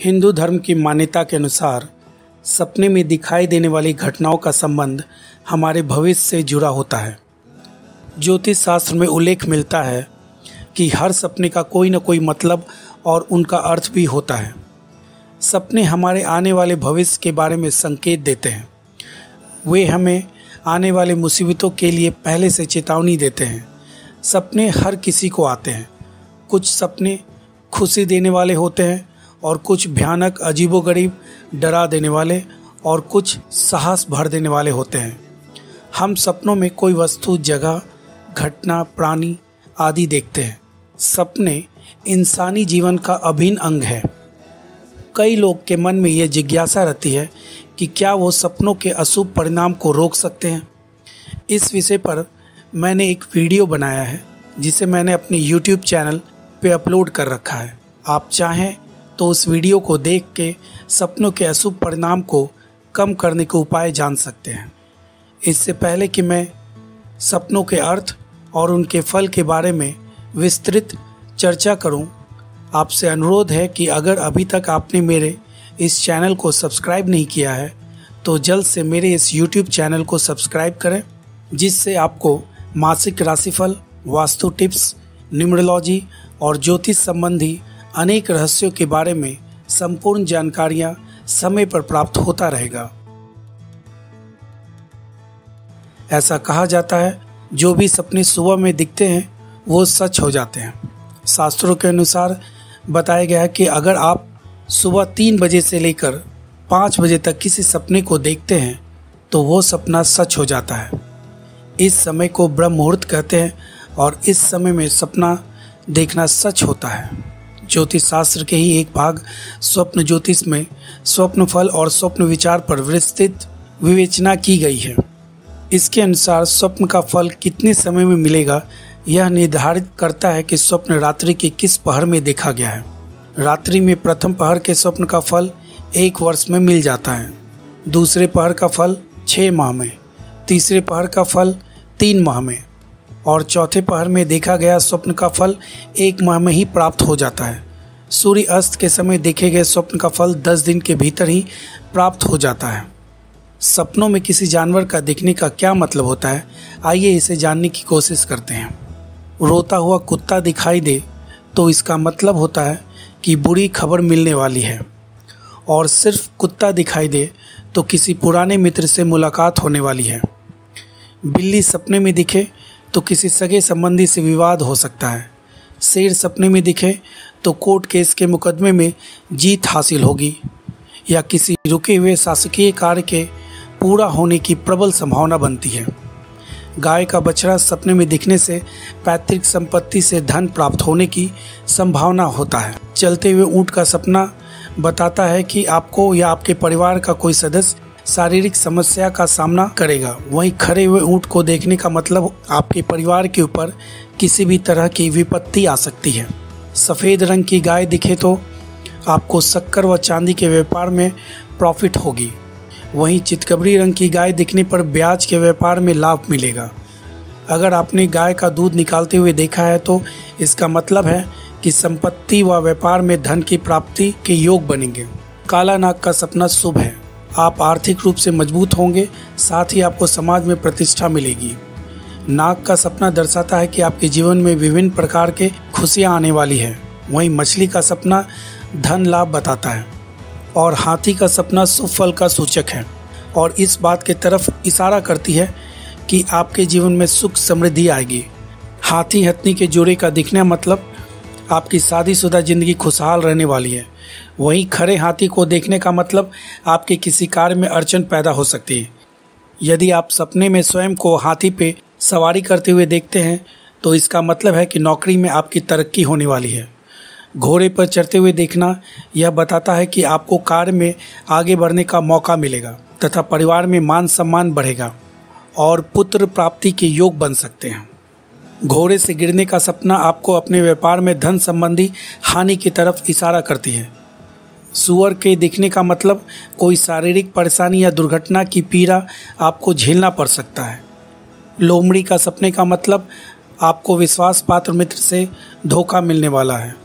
हिंदू धर्म की मान्यता के अनुसार सपने में दिखाई देने वाली घटनाओं का संबंध हमारे भविष्य से जुड़ा होता है। ज्योतिष शास्त्र में उल्लेख मिलता है कि हर सपने का कोई न कोई मतलब और उनका अर्थ भी होता है। सपने हमारे आने वाले भविष्य के बारे में संकेत देते हैं। वे हमें आने वाले मुसीबतों के लिए पहले से चेतावनी देते हैं। सपने हर किसी को आते हैं। कुछ सपने खुशी देने वाले होते हैं और कुछ भयानक, अजीबोगरीब, डरा देने वाले और कुछ साहस भर देने वाले होते हैं। हम सपनों में कोई वस्तु, जगह, घटना, प्राणी आदि देखते हैं। सपने इंसानी जीवन का अभिन्न अंग है। कई लोग के मन में यह जिज्ञासा रहती है कि क्या वो सपनों के अशुभ परिणाम को रोक सकते हैं। इस विषय पर मैंने एक वीडियो बनाया है जिसे मैंने अपने YouTube चैनल पे अपलोड कर रखा है। आप चाहें तो उस वीडियो को देख के सपनों के अशुभ परिणाम को कम करने के उपाय जान सकते हैं। इससे पहले कि मैं सपनों के अर्थ और उनके फल के बारे में विस्तृत चर्चा करूं, आपसे अनुरोध है कि अगर अभी तक आपने मेरे इस चैनल को सब्सक्राइब नहीं किया है तो जल्द से मेरे इस YouTube चैनल को सब्सक्राइब करें, जिससे आपको मासिक राशिफल, वास्तु टिप्स, न्यूमरोलॉजी और ज्योतिष संबंधी अनेक रहस्यों के बारे में संपूर्ण जानकारियां समय पर प्राप्त होता रहेगा। ऐसा कहा जाता है, जो भी सपने सुबह में दिखते हैं वो सच हो जाते हैं। शास्त्रों के अनुसार बताया गया है कि अगर आप सुबह 3 बजे से लेकर 5 बजे तक किसी सपने को देखते हैं तो वो सपना सच हो जाता है। इस समय को ब्रह्म मुहूर्त कहते हैं और इस समय में सपना देखना सच होता है। ज्योतिष शास्त्र के ही एक भाग स्वप्न ज्योतिष में स्वप्न फल और स्वप्न विचार पर विस्तृत विवेचना की गई है। इसके अनुसार स्वप्न का फल कितने समय में मिलेगा यह निर्धारित करता है कि स्वप्न रात्रि के किस पहर में देखा गया है। रात्रि में प्रथम पहर के स्वप्न का फल 1 वर्ष में मिल जाता है, दूसरे पहर का फल 6 माह में, तीसरे पहर का फल 3 माह में और चौथे पहर में देखा गया स्वप्न का फल 1 माह में ही प्राप्त हो जाता है। सूर्य अस्त के समय देखे गए स्वप्न का फल 10 दिन के भीतर ही प्राप्त हो जाता है। सपनों में किसी जानवर का दिखने का क्या मतलब होता है, आइए इसे जानने की कोशिश करते हैं। रोता हुआ कुत्ता दिखाई दे तो इसका मतलब होता है कि बुरी खबर मिलने वाली है, और सिर्फ कुत्ता दिखाई दे तो किसी पुराने मित्र से मुलाकात होने वाली है। बिल्ली सपने में दिखे तो किसी सगे संबंधी से विवाद हो सकता है। शेर सपने में दिखे तो कोर्ट केस के मुकदमे में जीत हासिल होगी या किसी रुके हुए शासकीय कार्य के पूरा होने की प्रबल संभावना बनती है। गाय का बछड़ा सपने में दिखने से पैतृक संपत्ति से धन प्राप्त होने की संभावना होता है। चलते हुए ऊंट का सपना बताता है कि आपको या आपके परिवार का कोई सदस्य शारीरिक समस्या का सामना करेगा। वहीं खड़े हुए ऊंट को देखने का मतलब आपके परिवार के ऊपर किसी भी तरह की विपत्ति आ सकती है। सफ़ेद रंग की गाय दिखे तो आपको शक्कर व चांदी के व्यापार में प्रॉफिट होगी। वहीं चितकबरी रंग की गाय दिखने पर ब्याज के व्यापार में लाभ मिलेगा। अगर आपने गाय का दूध निकालते हुए देखा है तो इसका मतलब है कि संपत्ति व व्यापार में धन की प्राप्ति के योग बनेंगे। काला नाग का सपना शुभ है। आप आर्थिक रूप से मजबूत होंगे, साथ ही आपको समाज में प्रतिष्ठा मिलेगी। नाग का सपना दर्शाता है कि आपके जीवन में विभिन्न प्रकार के खुशियां आने वाली है। वहीं मछली का सपना धन लाभ बताता है और हाथी का सपना शुभ फल का सूचक है और इस बात की तरफ इशारा करती है कि आपके जीवन में सुख समृद्धि आएगी। हाथी हथनी के जोड़े का दिखना मतलब आपकी शादीशुदा जिंदगी खुशहाल रहने वाली है। वहीं खड़े हाथी को देखने का मतलब आपके किसी कार्य में अड़चन पैदा हो सकती है। यदि आप सपने में स्वयं को हाथी पे सवारी करते हुए देखते हैं तो इसका मतलब है कि नौकरी में आपकी तरक्की होने वाली है। घोड़े पर चढ़ते हुए देखना यह बताता है कि आपको कार्य में आगे बढ़ने का मौका मिलेगा तथा परिवार में मान सम्मान बढ़ेगा और पुत्र प्राप्ति के योग बन सकते हैं। घोड़े से गिरने का सपना आपको अपने व्यापार में धन संबंधी हानि की तरफ इशारा करती है। सूअर के दिखने का मतलब कोई शारीरिक परेशानी या दुर्घटना की पीड़ा आपको झेलना पड़ सकता है। लोमड़ी का सपने का मतलब आपको विश्वास पात्र मित्र से धोखा मिलने वाला है।